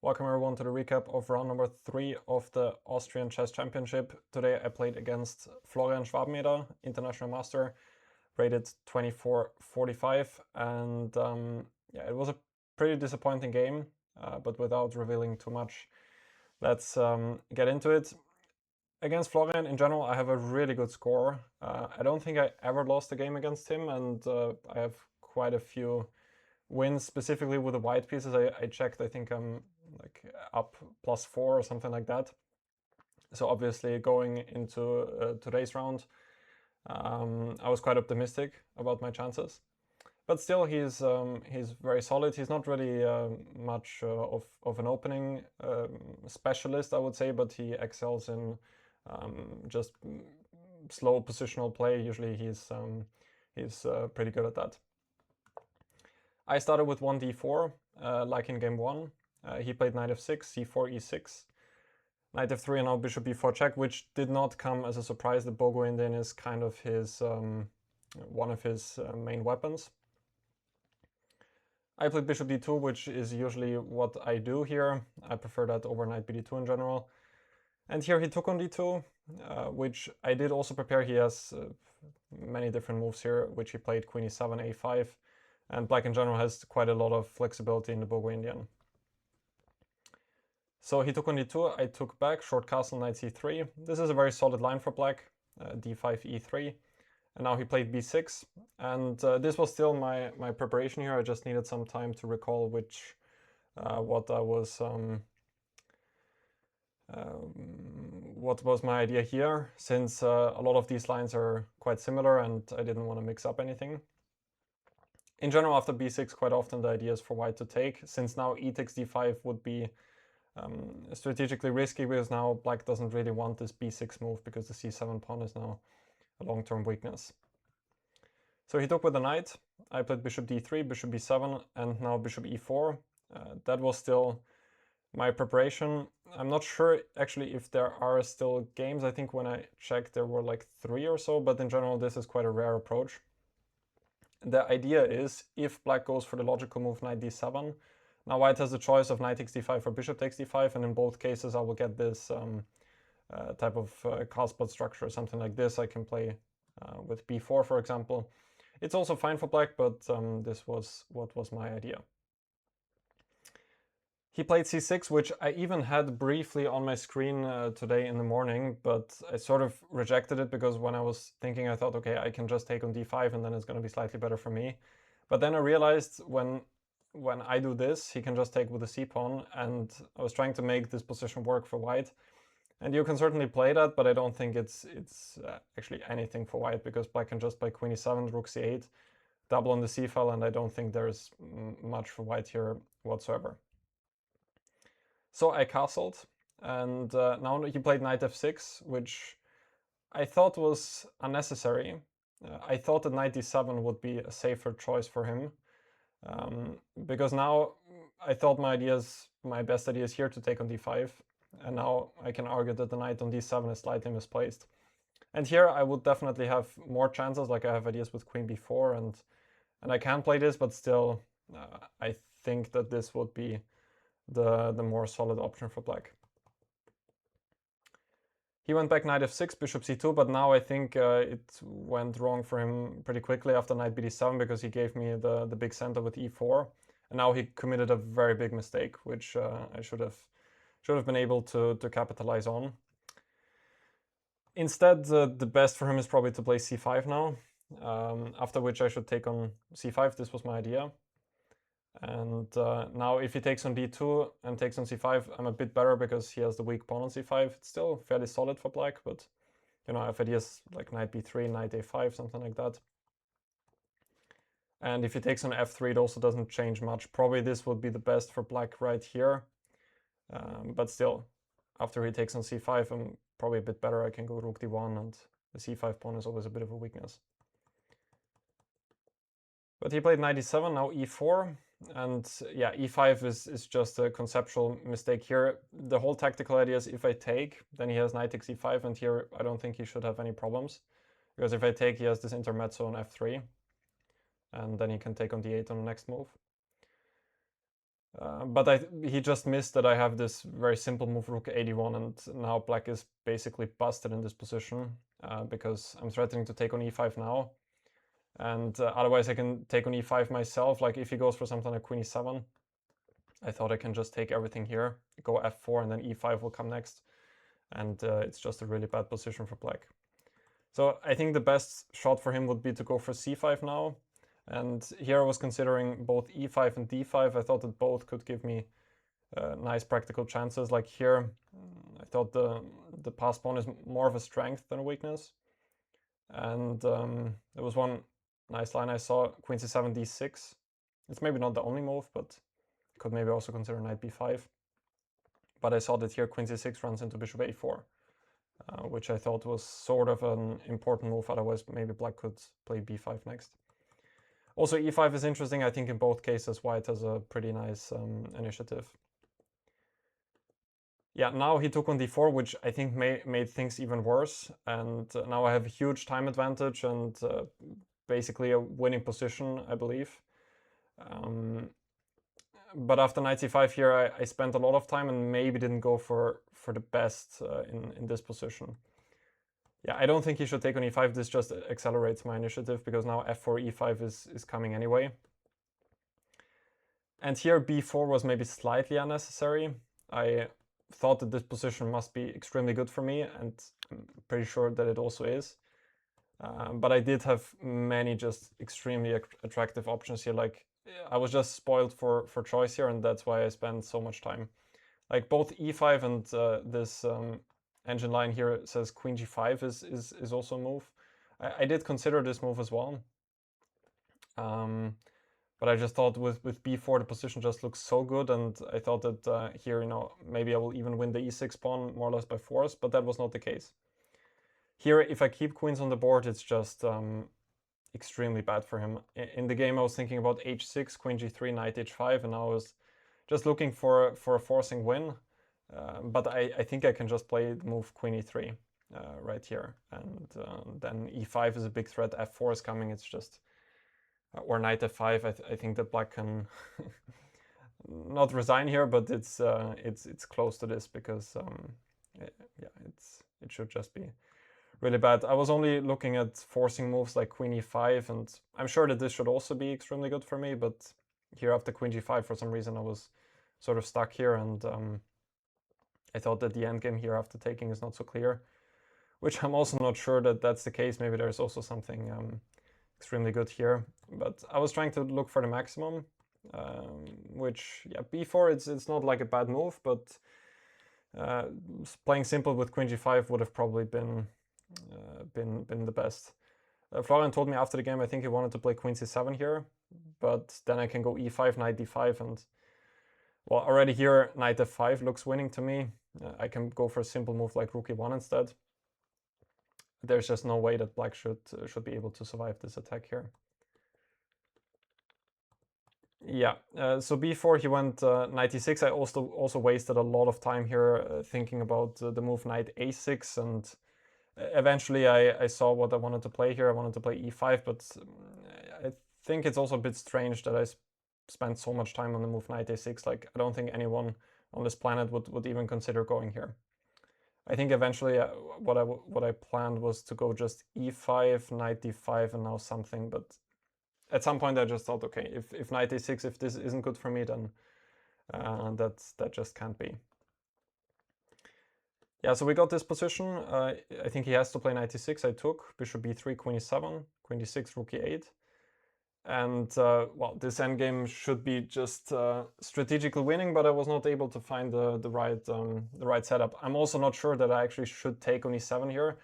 Welcome everyone to the recap of round number 3 of the Austrian Chess Championship. Today I played against Florian Schwabeneder, international master, rated 24-45, and yeah, it was a pretty disappointing game, but without revealing too much, let's get into it. Against Florian, in general, I have a really good score. I don't think I ever lost a game against him, and I have quite a few wins, specifically with the white pieces. I checked, I think I'm like up +4 or something like that. So obviously going into today's round, I was quite optimistic about my chances. But still, he's very solid. He's not really much of an opening specialist, I would say, but he excels in just slow positional play. Usually he's pretty good at that. I started with 1d4, like in game 1. He played knight f6, c4, e6, knight f3, and now bishop b4 check, which did not come as a surprise. The Bogo Indian is kind of his one of his main weapons. I played bishop d2, which is usually what I do here. I prefer that over knight bd2 in general. And here he took on d2, which I did also prepare. He has many different moves here, which he played queen e7, a5, and black in general has quite a lot of flexibility in the Bogo Indian. So he took on d2, I took back, short castle, knight c3. This is a very solid line for black, d5, e3. And now he played b6, and this was still my preparation here. I just needed some time to recall what was my idea here, since a lot of these lines are quite similar and I didn't want to mix up anything. In general, after b6, quite often the idea is for white to take, since now e takes d5 would be strategically risky, because now black doesn't really want this b6 move, because the c7 pawn is now a long-term weakness. So he took with the knight. I played bishop d3, bishop b7, and now bishop e4. That was still my preparation. I'm not sure actually if there are still games. I think when I checked there were like 3 or so, but in general this is quite a rare approach. The idea is, if black goes for the logical move knight d7, now white has the choice of knight takes d5 or bishop takes d5, and in both cases I will get this type of castplot structure, something like this. I can play with b4, for example. It's also fine for black, but this was what was my idea. He played c6, which I even had briefly on my screen today in the morning, but I sort of rejected it, because when I was thinking, I thought, okay, I can just take on d5 and then it's going to be slightly better for me. But then I realized when I do this, he can just take with the c-pawn, and I was trying to make this position work for white. And you can certainly play that, but I don't think it's actually anything for white, because black can just play queen e7, rook c8, double on the c-file, and I don't think there's much for white here whatsoever. So I castled, and now he played knight f6, which I thought was unnecessary. I thought that knight d7 would be a safer choice for him, because now I thought my best idea is here to take on d5, and now I can argue that the knight on d7 is slightly misplaced. And here I would definitely have more chances, like I have ideas with queen b4, and I can play this, but still I think that this would be the more solid option for black. He went back knight f6, bishop c2, but now I think it went wrong for him pretty quickly after knight bd7, because he gave me the big center with e4, and now he committed a very big mistake, which I should have been able to capitalize on. Instead, the best for him is probably to play c5 now, after which I should take on c5. This was my idea. And now if he takes on d2 and takes on c5, I'm a bit better, because he has the weak pawn on c5. It's still fairly solid for black, but you know, I have ideas like knight b3, knight a5, something like that. And if he takes on f3, it also doesn't change much. Probably this would be the best for black right here. But still, after he takes on c5, I'm probably a bit better. I can go rook d1, and the c5 pawn is always a bit of a weakness. But he played knight e7, now e4, and yeah, e5 is just a conceptual mistake here. The whole tactical idea is, if I take, then he has knight takes e5, and here I don't think he should have any problems, because if I take, he has this intermezzo on f3, and then he can take on d8 on the next move. But he just missed that I have this very simple move, rook 81, and now black is basically busted in this position because I'm threatening to take on e5 now. And otherwise I can take on e5 myself, like if he goes for something like queen e7. I thought I can just take everything here, go f4, and then e5 will come next. And it's just a really bad position for black. So I think the best shot for him would be to go for c5 now. And here I was considering both e5 and d5. I thought that both could give me nice practical chances. Like here, I thought the pass pawn is more of a strength than a weakness. And there was one nice line I saw, queen c7, d6. It's maybe not the only move, but could maybe also consider knight b5. But I saw that here queen c6 runs into bishop a4, which I thought was sort of an important move. Otherwise, maybe black could play b5 next. Also, e5 is interesting. I think in both cases, white has a pretty nice initiative. Yeah, now he took on d4, which I think made things even worse. And now I have a huge time advantage and basically a winning position, I believe. But after knight c5 here, I spent a lot of time and maybe didn't go for the best in this position. Yeah, I don't think he should take on e5. This just accelerates my initiative because now f4, e5 is coming anyway. And here b4 was maybe slightly unnecessary. I thought that this position must be extremely good for me, and I'm pretty sure that it also is. But I did have many just extremely attractive options here. Like, I was just spoiled for choice here, and that's why I spent so much time. Like, both e5 and this engine line here says queen g5 is also a move. I did consider this move as well. But I just thought with b4 the position just looks so good, and I thought that here, you know, maybe I will even win the e6 pawn more or less by force, but that was not the case. Here, if I keep queens on the board, it's just extremely bad for him. In the game I was thinking about h6, queen g3, knight h5, and I was just looking for a forcing win. But I think I can just play the move queen e3 right here, and then e5 is a big threat, f4 is coming, it's just... or knight f5, I think that black can not resign here, but it's close to this because yeah, it should just be really bad. I was only looking at forcing moves like queen e5, and I'm sure that this should also be extremely good for me, but here after queen g5 for some reason I was sort of stuck here, and I thought that the endgame here after taking is not so clear, which I'm also not sure that that's the case. Maybe there's also something extremely good here, but I was trying to look for the maximum, which, yeah, b4 it's not like a bad move, but playing simple with queen g5 would have probably been the best. Florian told me after the game I think he wanted to play queen c7 here, but then I can go e5, knight d5, and well, already here knight f5 looks winning to me. I can go for a simple move like rook e1 instead. There's just no way that black should be able to survive this attack here. Yeah, so b4 he went knight e6. I also wasted a lot of time here thinking about the move knight a6, and eventually I saw what I wanted to play here. I wanted to play e5, but I think it's also a bit strange that I spent so much time on the move knight a6. Like, I don't think anyone on this planet would even consider going here. I think eventually what I planned was to go just e5, knight d5, and now something, but at some point I just thought, okay, if knight a6, if this isn't good for me, then that just can't be. Yeah, so we got this position. I think he has to play knight e6. I took bishop b3, queen e7, queen d6, rook e8. And well, this endgame should be just strategically winning, but I was not able to find the right setup. I'm also not sure that I actually should take on e7 here.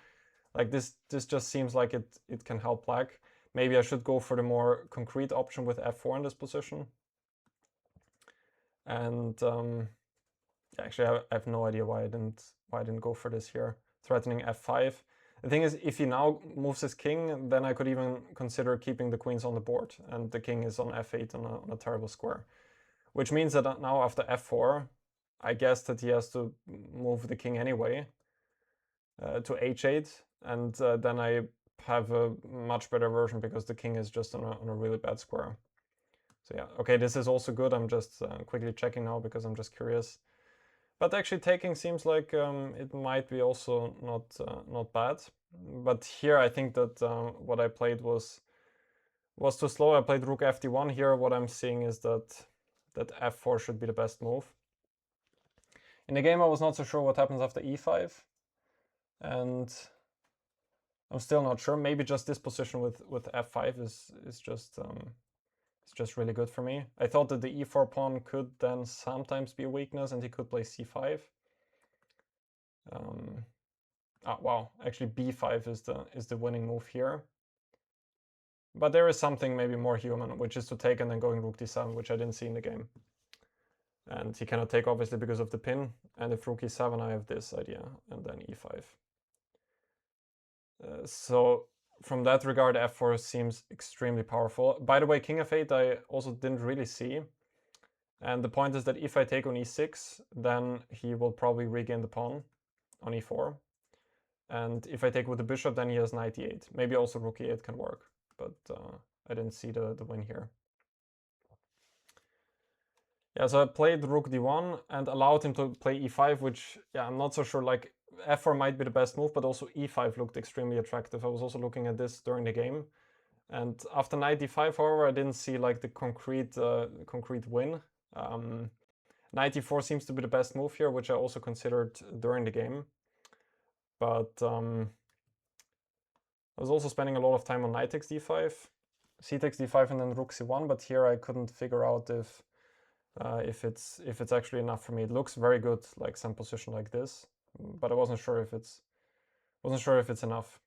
Like, this just seems like it can help black. Maybe I should go for the more concrete option with f4 in this position. And actually, I have no idea why I didn't go for this here, threatening f5. The thing is, if he now moves his king, then I could even consider keeping the queens on the board, and the king is on f8 on a terrible square. Which means that now after f4, I guess that he has to move the king anyway to h8, and then I have a much better version because the king is just on a really bad square. So yeah, okay, this is also good. I'm just quickly checking now because I'm just curious. But actually taking seems like it might be also not bad. But here I think that what I played was too slow. I played rook fd1 here. What I'm seeing is that f4 should be the best move. In the game I was not so sure what happens after e5. And I'm still not sure. Maybe just this position with f5 is just really good for me. I thought that the e4 pawn could then sometimes be a weakness and he could play c5. Wow, actually b5 is the winning move here. But there is something maybe more human, which is to take and then going rook d7, which I didn't see in the game. And he cannot take obviously because of the pin. And if rook e7, I have this idea, and then e5. So from that regard, f4 seems extremely powerful. By the way, king f8 I also didn't really see. And the point is that if I take on e6, then he will probably regain the pawn on e4. And if I take with the bishop, then he has knight e8. Maybe also rook e8 can work, but I didn't see the win here. Yeah, so I played rook d1 and allowed him to play e5, which, yeah, I'm not so sure, like, f4 might be the best move, but also e5 looked extremely attractive. I was also looking at this during the game. And after knight d5, however, I didn't see, like, the concrete win. Knight e4 seems to be the best move here, which I also considered during the game. But I was also spending a lot of time on knight takes d5, c takes d5, and then rook c1, but here I couldn't figure out if it's actually enough for me. It looks very good, like some position like this, but I wasn't sure if it's enough.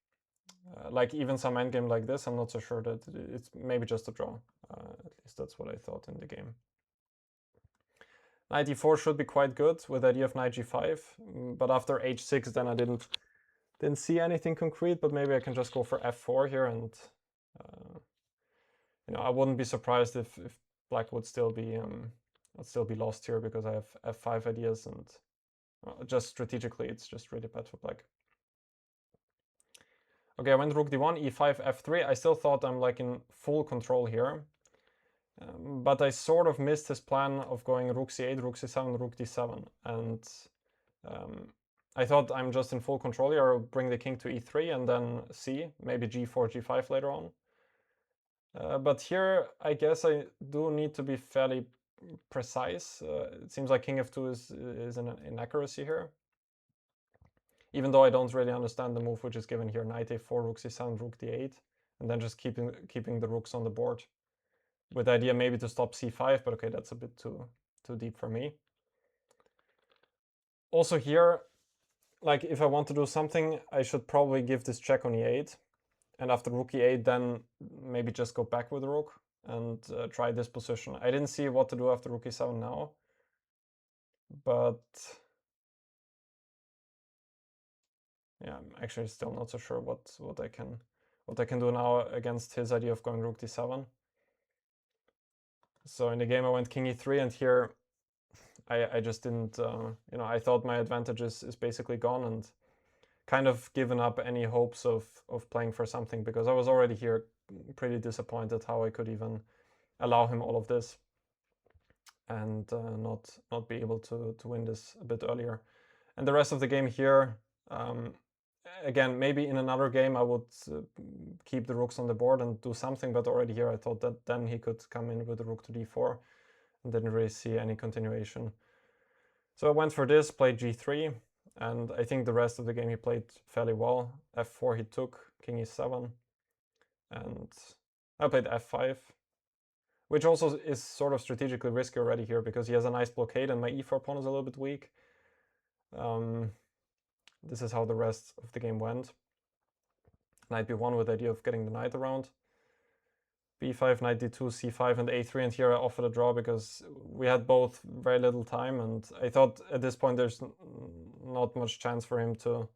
Like even some endgame like this, I'm not so sure that it's maybe just a draw. At least that's what I thought in the game. Knight e4 should be quite good with the idea of knight g5, but after h6 then I didn't see anything concrete, but maybe I can just go for f4 here, and you know, I wouldn't be surprised if black would still be lost here, because I have f5 ideas, and just strategically it's just really bad for black. Okay, I went rook d1, e5, f3. I still thought I'm like in full control here, but I sort of missed his plan of going rook c8, rook c7, rook d7, and I thought I'm just in full control here. I'll bring the king to e3 and then c, maybe g4, g5 later on. But here, I guess I do need to be fairly precise. It seems like king f2 is an inaccuracy here. Even though I don't really understand the move which is given here, knight a4, rook c7, rook d8, and then just keeping the rooks on the board. With the idea maybe to stop c5, but okay, that's a bit too deep for me. Also here, like if I want to do something, I should probably give this check on e8. And after rook e8, then maybe just go back with the rook and try this position. I didn't see what to do after rook e7 now, but yeah, I'm actually still not so sure what I can do now against his idea of going rook d7. So in the game I went king e3, and here I just didn't, you know, I thought my advantage is basically gone, and kind of given up any hopes of playing for something, because I was already here pretty disappointed how I could even allow him all of this and not be able to win this a bit earlier. And the rest of the game here, again, maybe in another game I would keep the rooks on the board and do something, but already here I thought that then he could come in with the rook to d4 and didn't really see any continuation. So I went for this, played g3, and I think the rest of the game he played fairly well. f4 he took, king e7, and I played f5, which also is sort of strategically risky already here, because he has a nice blockade and my e4 pawn is a little bit weak. This is how the rest of the game went. Knight b1 with the idea of getting the knight around. b5, knight d2, c5, and a3, and here I offered a draw because we had both very little time, and I thought at this point there's not much chance for him to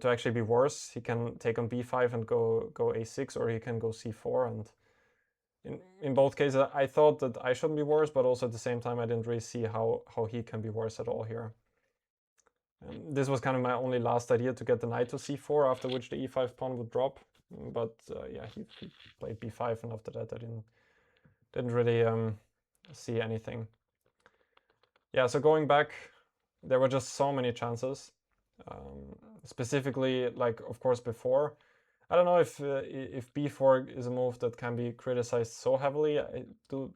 actually be worse. He can take on b5 and go a6, or he can go c4, and in both cases I thought that I shouldn't be worse, but also at the same time I didn't really see how he can be worse at all here. And this was kind of my only last idea, to get the knight to c4, after which the e5 pawn would drop. But yeah, he played b5, and after that I didn't really see anything. Yeah, so going back, there were just so many chances. Specifically, like, of course, before. I don't know if b4 is a move that can be criticized so heavily.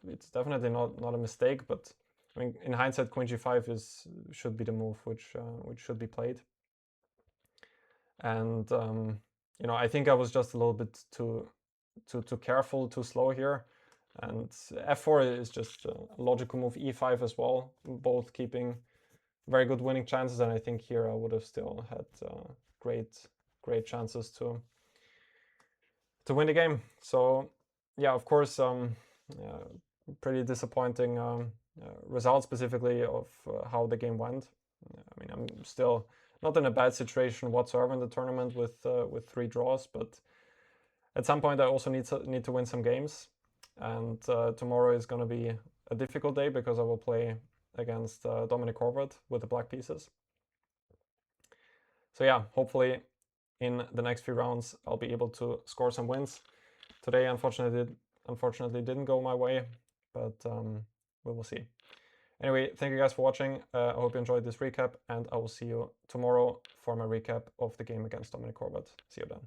It's definitely not a mistake, but I mean, in hindsight, queen g5 should be the move which should be played. And you know, I think I was just a little bit too careful, too slow here. And f4 is just a logical move. e5 as well, both keeping very good winning chances. And I think here I would have still had great chances to win the game. So yeah, of course, pretty disappointing result, specifically of how the game went. I mean, I'm still not in a bad situation whatsoever in the tournament with 3 draws, but at some point I also need to win some games. And tomorrow is going to be a difficult day because I will play against Dominic Horvath with the black pieces. So yeah, hopefully in the next few rounds I'll be able to score some wins. Today, unfortunately didn't go my way, but we will see. Anyway, thank you guys for watching. I hope you enjoyed this recap, and I will see you tomorrow for my recap of the game against Dominic Horvath. See you then.